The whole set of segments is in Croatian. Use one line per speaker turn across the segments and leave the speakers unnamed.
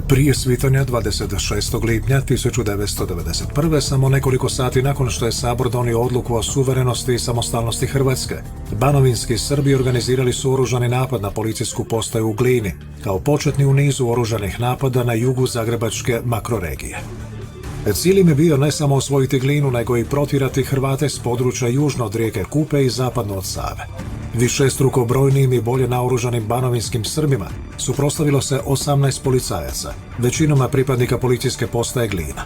Prije svitanja 26. lipnja 1991. samo nekoliko sati nakon što je Sabor donio odluku o suverenosti i samostalnosti Hrvatske, banovinski Srbi organizirali su oružani napad na policijsku postaju u Glini, kao početni u nizu oružanih napada na jugu zagrebačke makroregije. Cilj im je bio ne samo osvojiti Glinu, nego i protjerati Hrvate s područja južno od rijeke Kupe i zapadno od Save. Višestruko brojnim i bolje naoružanim banovinskim Srbima suprotstavilo se 18 policajaca, većinoma pripadnika policijske postaje Glina.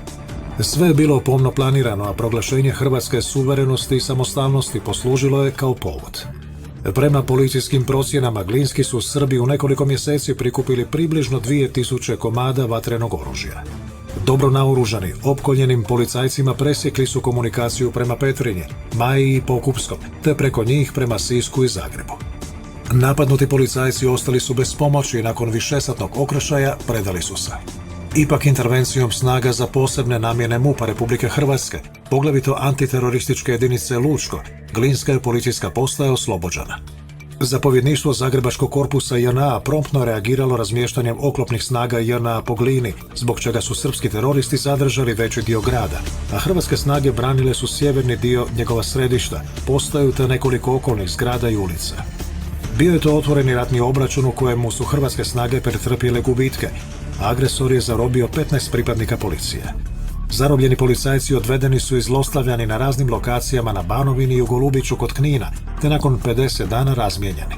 Sve je bilo pomno planirano, a proglašenje hrvatske suverenosti i samostalnosti poslužilo je kao povod. Prema policijskim procjenama, glinski su Srbi u nekoliko mjeseci prikupili približno 2000 komada vatrenog oružja. Dobro naoružani, opkoljenim policajcima presjekli su komunikaciju prema Petrinji, Maji i Pokupskom, te preko njih prema Sisku i Zagrebu. Napadnuti policajci ostali su bez pomoći i nakon višesatnog okršaja predali su se. Ipak intervencijom snaga za posebne namjene MUP-a Republike Hrvatske, poglavito antiterorističke jedinice Lučko, glinska je policijska postaja oslobođena. Zapovjedništvo Zagrebačkog korpusa JNA promptno reagiralo razmještanjem oklopnih snaga JNA po Glini, zbog čega su srpski teroristi zadržali veći dio grada, a hrvatske snage branile su sjeverni dio njegova središta, postaju te nekoliko okolnih zgrada i ulica. Bio je to otvoreni ratni obračun u kojemu su hrvatske snage pretrpjele gubitke, a agresor je zarobio 15 pripadnika policije. Zarobljeni policajci odvedeni su i zlostavljani na raznim lokacijama na Banovini i u Golubiću kod Knina, te nakon 50 dana razmijenjeni.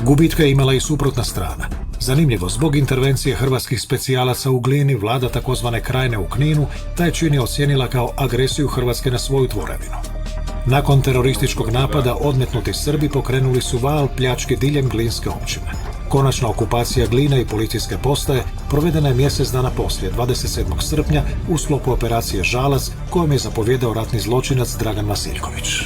Gubitke je imala i suprotna strana. Zanimljivo, zbog intervencije hrvatskih specijalaca u Glini, vlada takozvane Krajine u Kninu taj čin je ocijenila kao agresiju Hrvatske na svoju tvorevinu. Nakon terorističkog napada odmetnuti Srbi pokrenuli su val pljački diljem glinske općine. Konačna okupacija Gline i policijske postaje provedena je mjesec dana poslije, 27. srpnja, u sklopu operacije Žalac, kojom je zapovjedao ratni zločinac Dragan Vasiljković.